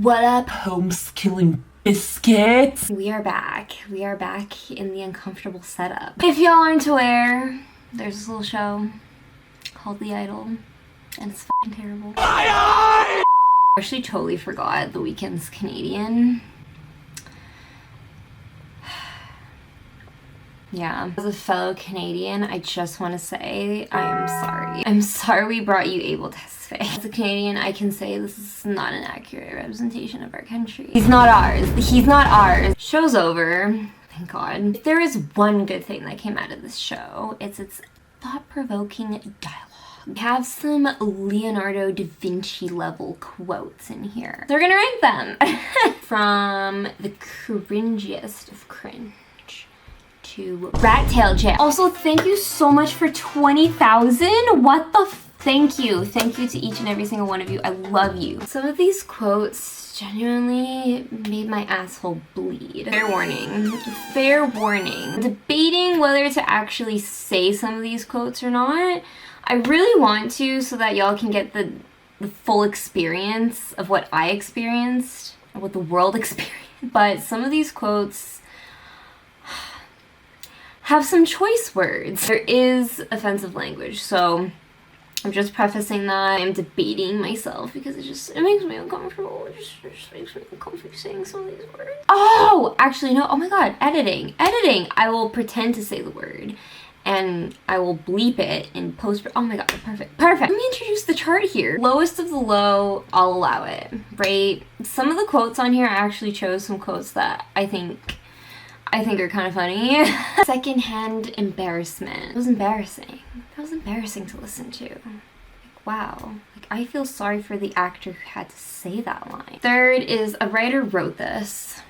What up, homeskilling biscuits? We are back. We are back in the uncomfortable setup. If y'all aren't aware, there's this little show called The Idol, and it's f***ing terrible. I actually totally forgot The Weeknd's Canadian. Yeah. As a fellow Canadian, I just want to say I am sorry. I'm sorry we brought you Abel Tesfaye. As a Canadian, I can say this is not an accurate representation of our country. He's not ours. He's not ours. Show's over. Thank God. If there is one good thing that came out of this show, it's its thought-provoking dialogue. We have some Leonardo da Vinci level quotes in here. So we're gonna rank them. From the cringiest of cringe to rat tail jail. Also, thank you so much for 20,000. What the thank you. Thank you to each and every single one of you. I love you. Some of these quotes genuinely made my asshole bleed. Fair warning. Fair warning. Debating whether to actually say some of these quotes or not. I really want to so that y'all can get the full experience of what I experienced, or what the world experienced. But some of these quotes have some choice words. There is offensive language, so I'm just prefacing that. I'm debating myself because it makes me uncomfortable. It just makes me uncomfortable saying some of these words. Oh, actually no, oh my god, editing. I will pretend to say the word and I will bleep it in post. Oh my god, perfect. Let me introduce the chart here. Lowest of the low, I'll allow it, right? Some of the quotes on here, I actually chose some quotes that I think are kind of funny. Secondhand embarrassment. It was embarrassing. That was embarrassing to listen to. Like, wow. Like, I feel sorry for the actor who had to say that line. Third is a writer wrote this.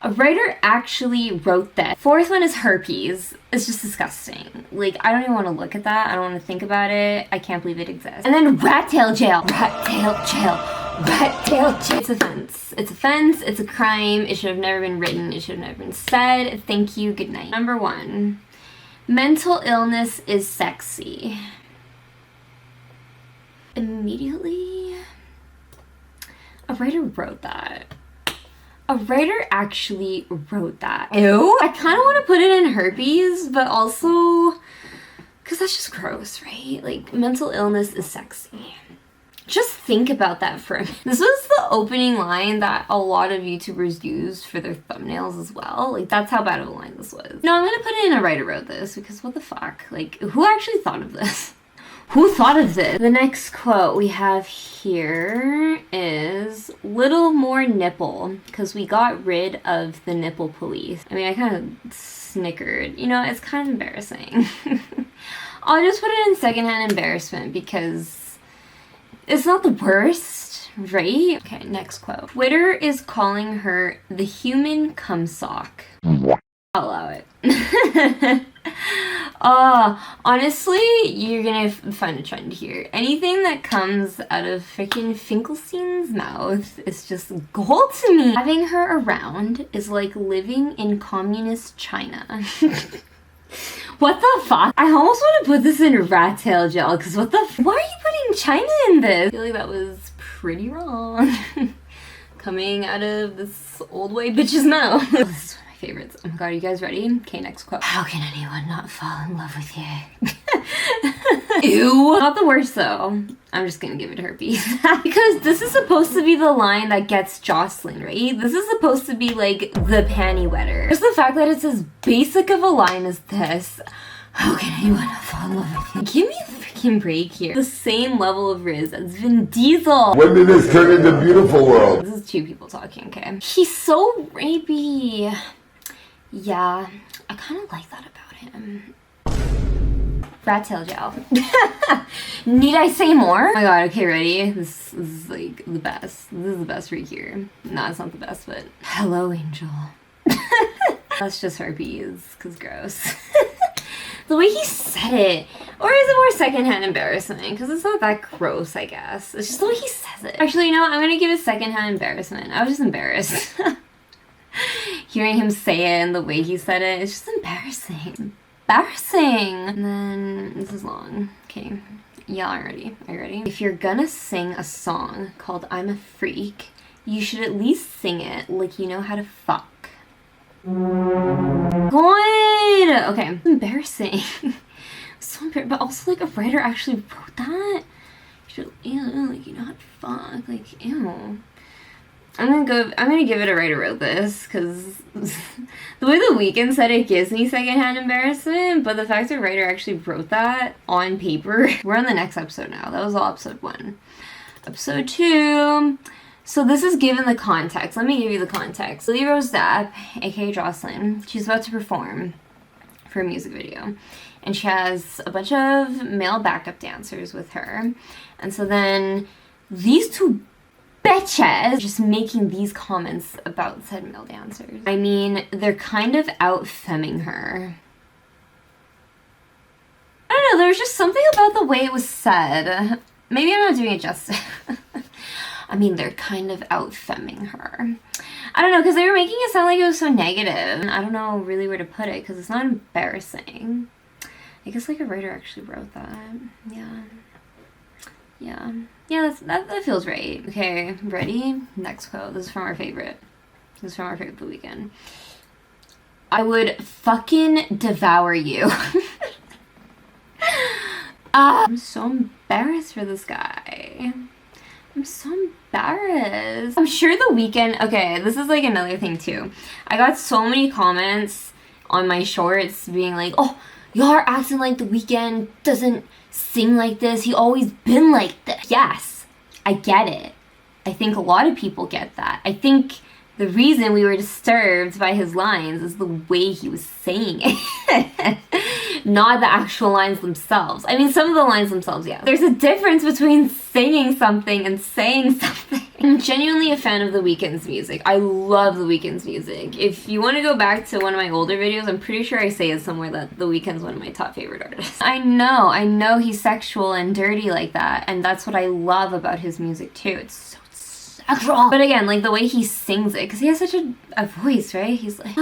A writer actually wrote that. Fourth one is herpes. It's just disgusting. Like, I don't even want to look at that. I don't want to think about it. I can't believe it exists. And then rat tail jail. Rat tail jail. Rat tail jail. It's offense. It's offense. It's a crime. It should have never been written. It should have never been said. Thank you. Good night. Number one. Mental illness is sexy. Immediately, a writer wrote that. A writer actually wrote that. Ew. I kind of want to put it in herpes, but also, because that's just gross, right? Like, mental illness is sexy. Just think about that for a minute. This was the opening line that a lot of YouTubers used for their thumbnails as well. Like, that's how bad of a line this was. No, I'm gonna put it in a writer wrote this, because what the fuck? Like, who actually thought of this? Who thought of this? The next quote we have here is little more nipple, because we got rid of the nipple police. I mean, I kind of snickered. You know, it's kind of embarrassing. I'll just put it in secondhand embarrassment because it's not the worst, right? Okay, next quote. Twitter is calling her the human cum sock. I'll allow it. Honestly, you're gonna find a trend here. Anything that comes out of freaking Finkelstein's mouth is just gold to me. Having her around is like living in communist China. What the fuck? I almost want to put this in rat tail jail, because what the why are you putting China in this? I feel like that was pretty wrong. Coming out of this old white bitch's mouth. This is one of my favorites. Oh my god, are you guys ready? Okay, next quote. How can anyone not fall in love with you? Ew. Not the worst though. I'm just gonna give it herpes. Because this is supposed to be the line that gets Jocelyn, right? This is supposed to be like the panty wetter. Just the fact that it's as basic of a line as this. How can anyone not fall in love with you? Give me a freaking break here. The same level of Riz as Vin Diesel. When did this turn into beautiful world? This is two people talking, okay? He's so rapey. Yeah, I kind of like that about him. Rat tail jail. Need I say more? Oh my god, okay, ready? This is like the best. This is the best right here. No, it's not the best, but hello, angel. That's just herpes, cause gross. The way he said it. Or is it more secondhand embarrassment? Because it's not that gross, I guess. It's just the way he says it. Actually, you know what? I'm gonna give it secondhand embarrassment. I was just embarrassed. Hearing him say it and the way he said it, it's just embarrassing. And then, this is long. Okay, y'all are ready. Are you ready? If you're gonna sing a song called I'm a Freak, you should at least sing it like you know how to fuck. God! Okay, embarrassing. So embarrassing, but also like a writer actually wrote that. You should, ew, like you know how to fuck, like ew. I'm gonna give it a writer wrote this, because the way The Weeknd said it gives me secondhand embarrassment, but the fact that a writer actually wrote that on paper. We're on the next episode now. That was all episode 1. Episode 2. So this is given the context. Let me give you the context. Lily Rose Depp, aka Jocelyn, she's about to perform for a music video. And she has a bunch of male backup dancers with her. And so then these two bitches just making these comments about said male dancers. I mean, they're kind of out-femming her. I don't know, there was just something about the way it was said. Maybe I'm not doing it justice. I mean, they're kind of out-femming her. I don't know, because they were making it sound like it was so negative. I don't know really where to put it, because it's not embarrassing. I guess like a writer actually wrote that. Yeah, that feels right. Okay, ready? Next quote. This is from our favorite. This is from our favorite The Weeknd. I would fucking devour you. I'm so embarrassed for this guy. I'm so embarrassed. I'm sure The Weeknd, okay, this is like another thing too. I got so many comments on my shorts being like, oh, y'all are acting like The Weeknd doesn't sing like this. He always been like this. Yes, I get it. I think a lot of people get that. I think the reason we were disturbed by his lines is the way he was saying it. Not the actual lines themselves. I mean, some of the lines themselves, yeah. There's a difference between singing something and saying something. I'm genuinely a fan of The Weeknd's music. I love The Weeknd's music. If you want to go back to one of my older videos, I'm pretty sure I say it somewhere that The Weeknd's one of my top favorite artists. I know he's sexual and dirty like that, and that's what I love about his music too. It's so sexual. But again, like the way he sings it, because he has such a voice, right? He's like,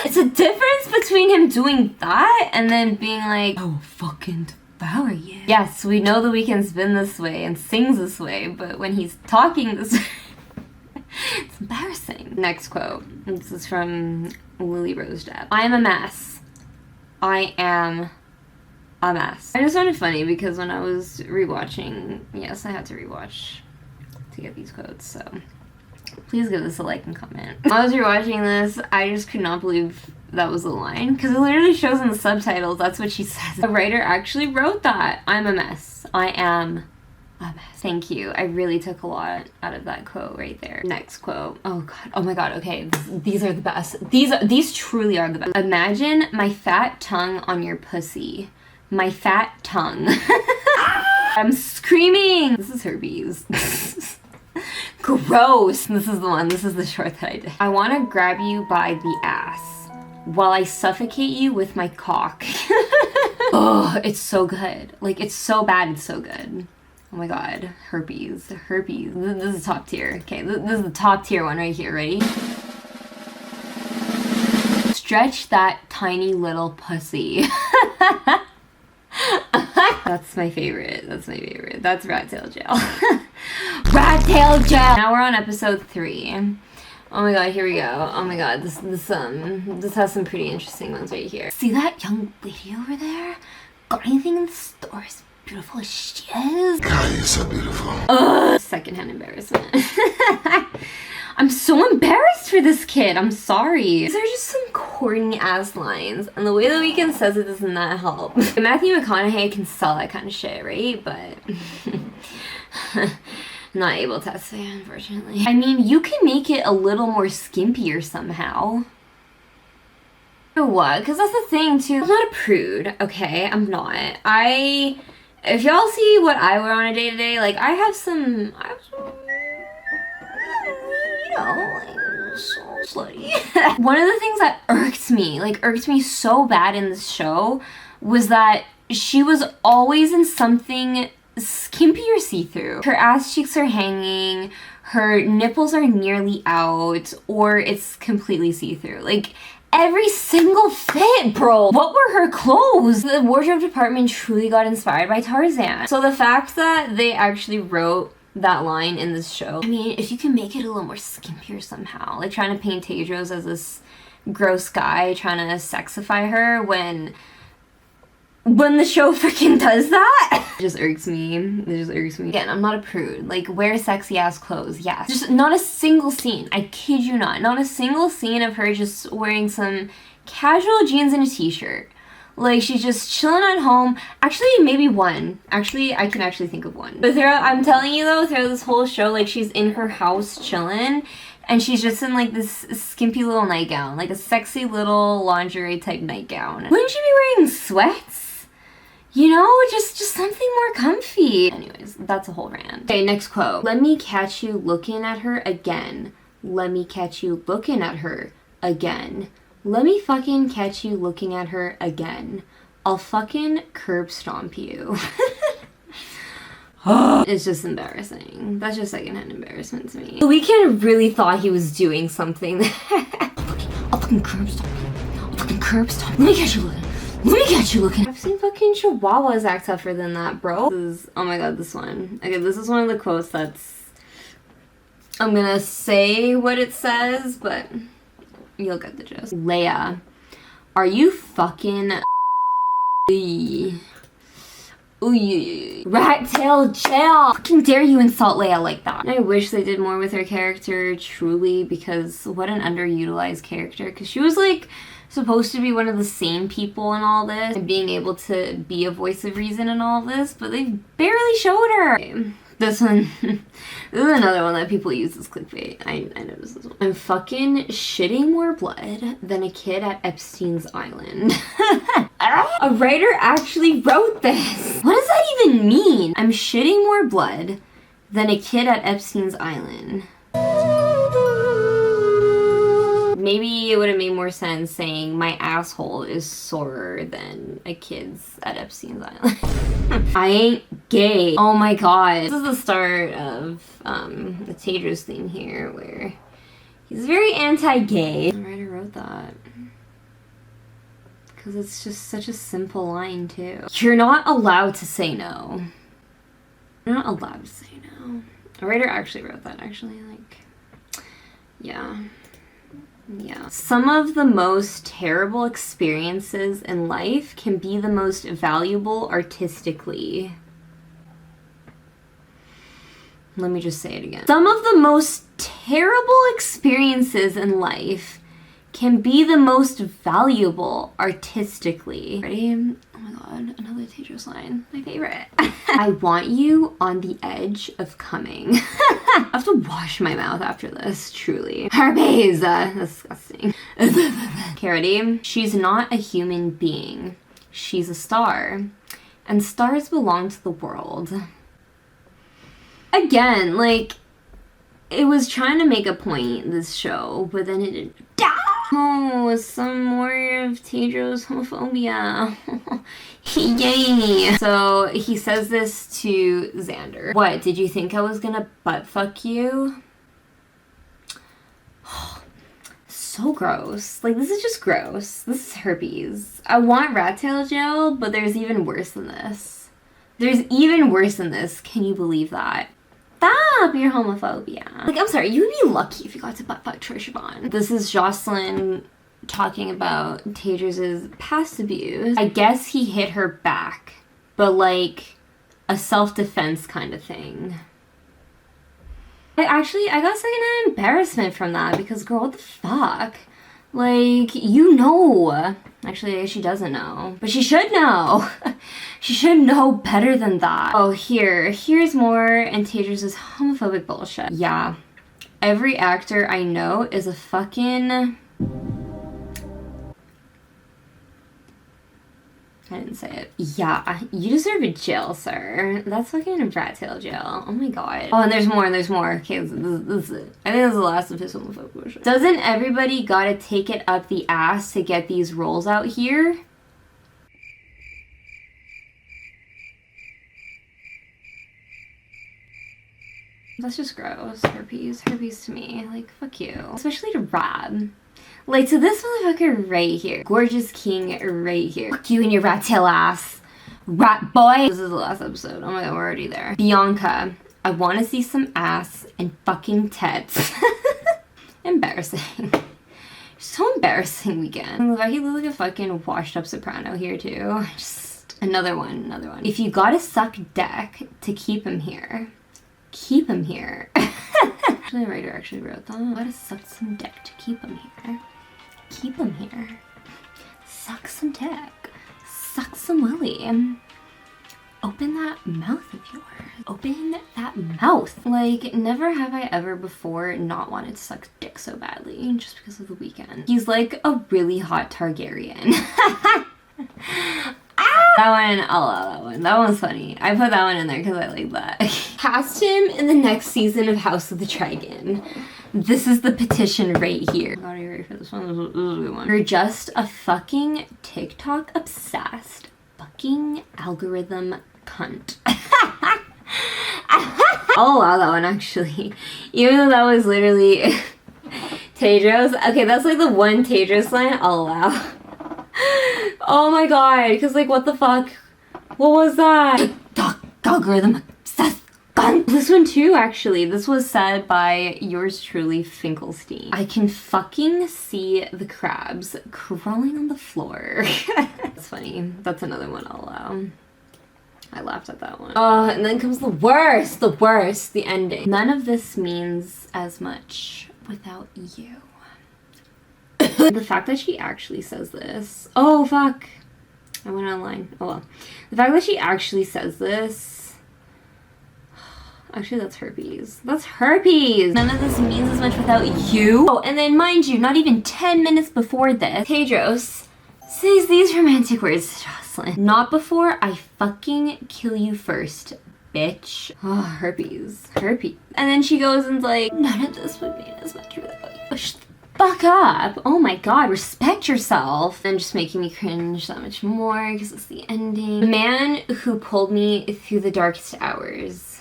it's a difference between him doing that and then being like, oh, fucking devour you. Yes, we know The Weeknd's been this way and sings this way, but when he's talking this way, it's embarrassing. Next quote. This is from Lily Rose Depp. I am a mess. I am a mess. I just found it funny because when I was rewatching, yes, I had to rewatch to get these quotes, so please give this a like and comment. When I was rewatching this, I just could not believe that was the line, because it literally shows in the subtitles that's what she says. The writer actually wrote that. I'm a mess. I am a mess. Thank you. I really took a lot out of that quote right there. Next quote. Oh god. Oh my god. Okay. These are the best. These truly are the best. Imagine my fat tongue on your pussy. My fat tongue. I'm screaming. This is herpes. Gross. This is the one. This is the short that I did. I want to grab you by the ass while I suffocate you with my cock. Oh, it's so good. Like, it's so bad, it's so good. Oh my god. Herpes. Herpes. This is top tier. Okay, this is the top tier one right here. Ready? Stretch that tiny little pussy. That's my favorite. That's my favorite. That's Rat Tail Jail. Rat Tail Jail! Now we're on episode 3. Oh my god, here we go. Oh my god, this has some pretty interesting ones right here. See that young lady over there? Got anything in the store as beautiful as she is? God, you're so beautiful. Ugh. Secondhand embarrassment. I'm so embarrassed for this kid. I'm sorry. These are just some corny ass lines, and the way The Weeknd says it does not help. Matthew McConaughey can sell that kind of shit, right? But not able to, unfortunately. I mean, you can make it a little more skimpier somehow. You know what? Because that's the thing too. I'm not a prude, okay? I'm not. If y'all see what I wear on a day-to-day, like I have some you know, like, so slutty. One of the things that irked me so bad in this show was that she was always in something skimpy or see-through. Her ass cheeks are hanging, her nipples are nearly out, or it's completely see-through. Like, every single fit, bro. What were her clothes? The wardrobe department truly got inspired by Tarzan. So the fact that they actually wrote that line in this show, I mean, if you can make it a little more skimpier somehow, like trying to paint Tedros as this gross guy trying to sexify her when the show freaking does that. It just irks me. It just irks me. Again, I'm not a prude. Like, wear sexy ass clothes, yes. Just not a single scene, I kid you not a single scene of her just wearing some casual jeans and a t-shirt. Like, she's just chilling at home. Actually, maybe one. Actually, I can actually think of one. But I'm telling you though, throughout this whole show, like, she's in her house chilling, and she's just in like this skimpy little nightgown, like a sexy little lingerie type nightgown. Wouldn't she be wearing sweats? You know, just something more comfy. Anyways, that's a whole rant. Okay, next quote. Let me catch you looking at her again. Let me catch you looking at her again. Let me fucking catch you looking at her again. I'll fucking curb stomp you. It's just embarrassing. That's just secondhand embarrassment to me. The Weeknd really thought he was doing something. I'll fucking curb stomp you. I'll fucking curb stomp you. Let me catch you looking. Let me catch you looking. I've seen fucking chihuahuas act tougher than that, bro. Oh my god, this one. Okay, this is one of the quotes that's... I'm gonna say what it says, but you'll get the gist. Leia, are you fucking... Ooh, rat tail jail. Fucking dare you insult Leia like that. I wish they did more with her character, truly, because what an underutilized character. Because she was like supposed to be one of the sane people in all this and being able to be a voice of reason in all this, but they barely showed her. Okay, this one, this is another one that people use as clickbait. I noticed this one. I'm fucking shitting more blood than a kid at Epstein's Island. A writer actually wrote this. What does that even mean? I'm shitting more blood than a kid at Epstein's Island. Maybe it would have made more sense saying my asshole is sorer than a kid's at Epstein's Island. I ain't gay. Oh my god. This is the start of the Tedros thing here where he's very anti-gay. The writer wrote that. Because it's just such a simple line too. You're not allowed to say no. You're not allowed to say no. A writer actually wrote that actually, like, yeah. Yeah. Some of the most terrible experiences in life can be the most valuable artistically. Let me just say it again. Some of the most terrible experiences in life can be the most valuable artistically. Ready? Oh my god, another Tedros line. My favorite. I want you on the edge of coming. I have to wash my mouth after this, truly. Herpes! Disgusting. Okay, ready? She's not a human being. She's a star. And stars belong to the world. Again, like, it was trying to make a point, this show, but then it didn't. Oh, some more of Tedros' homophobia. Yay! So he says this to Xander. What, did you think I was gonna butt fuck you? So gross. Like, this is just gross. This is herpes. I want rat tail gel, but there's even worse than this. There's even worse than this. Can you believe that? Stop your homophobia. Like, I'm sorry, you would be lucky if you got to butt fuck Troye Sivan. This is Jocelyn talking about Tedros' past abuse. I guess he hit her back, but like a self-defense kind of thing. I got secondhand embarrassment from that because, girl, what the fuck? Like, you know. Actually, I guess she doesn't know. But she should know. She should know better than that. Oh, here's more and Tedros' homophobic bullshit. Yeah. Every actor I know is a fucking... I didn't say it. Yeah, you deserve a jail, sir. That's fucking rat tail jail. Oh my god. Oh, and there's more, Okay, this is it. I think this is the last of his homophobic bullshit. Doesn't everybody gotta take it up the ass to get these roles out here? That's just gross. Herpes to me. Like, fuck you. Especially to Rab. Like, to this motherfucker right here. Gorgeous king right here. Fuck you and your rat tail ass. Rat boy. This is the last episode. Oh my god, we're already there. Bianca, I want to see some ass and fucking tits. Embarrassing. So embarrassing weekend. Look, he looks like a fucking washed up soprano here too. Just another one. If you gotta suck dick to keep him here, keep him here. Actually, the writer actually wrote that. You gotta suck some dick to keep him here. Keep him here. Suck some dick. Suck some willy. Open that mouth of yours. Open that mouth. Like, never have I ever before not wanted to suck dick so badly just because of the weekend. He's like a really hot Targaryen. That one, I'll allow that one. That one's funny. I put that one in there because I like that. Cast him in the next season of House of the Dragon. This is the petition right here. God, are you ready for this one? This is a good one. You're just a fucking TikTok obsessed fucking algorithm cunt. I'll allow that one actually. Even though that was literally Tedros. Okay, that's like the one Tedros line I'll allow. Oh my god, because like what the fuck? What was that? TikTok algorithm obsessed cunt. This one too actually. This was said by yours truly, Finkelstein. I can fucking see the crabs crawling on the floor. That's funny. That's another one I'll allow. I laughed at that one. Oh, and then comes the worst, the ending. None of this means as much without you. The fact that she actually says this. Oh, fuck. I went online. Oh, well. The fact that she actually says this. Actually, that's herpes. That's herpes. None of this means as much without you. Oh, and then mind you, not even 10 minutes before this, Tedros says these romantic words to Jocelyn. Not before I fucking kill you first, bitch. Oh, herpes. Herpes. And then she goes and's like, none of this would mean as much without you. Shut the fuck up. Oh my god, respect yourself. And just making me cringe that much more because it's the ending. The man who pulled me through the darkest hours.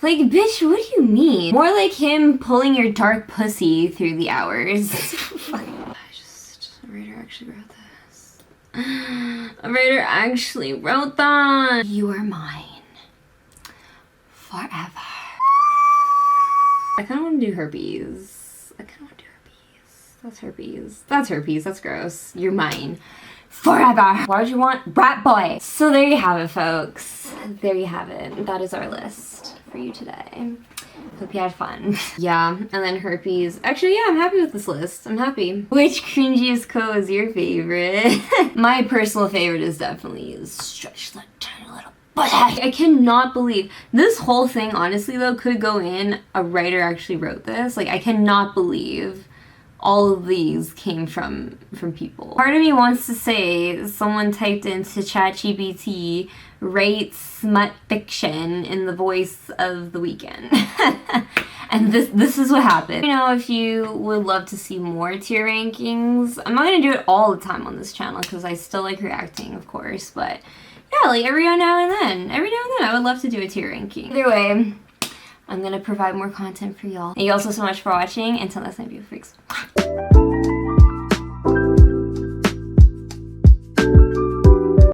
Like, bitch, what do you mean? More like him pulling your dark pussy through the hours. A writer actually wrote this. A writer actually wrote that. You are mine. Forever. I kind of want to do herpes. That's herpes. That's herpes. That's gross. You're mine. Forever. Why would you want rat boy? So there you have it, folks. There you have it. That is our list for you today. Hope you had fun. Yeah, and then herpes. Actually, yeah, I'm happy with this list. I'm happy. Which cringiest quote is your favorite? My personal favorite is definitely stretch that tiny little butt. I cannot believe this whole thing, honestly, though, could go in. A writer actually wrote this. Like, I cannot believe all of these came from people. Part of me wants to say someone typed into ChatGPT, write smut fiction in the voice of The Weeknd. And this is what happened. You know, if you would love to see more tier rankings, I'm not gonna do it all the time on this channel because I still like reacting, of course, but yeah, like every now and then I would love to do a tier ranking. Either way, I'm gonna provide more content for y'all. Thank you all so much for watching. Until next time, beautiful freaks.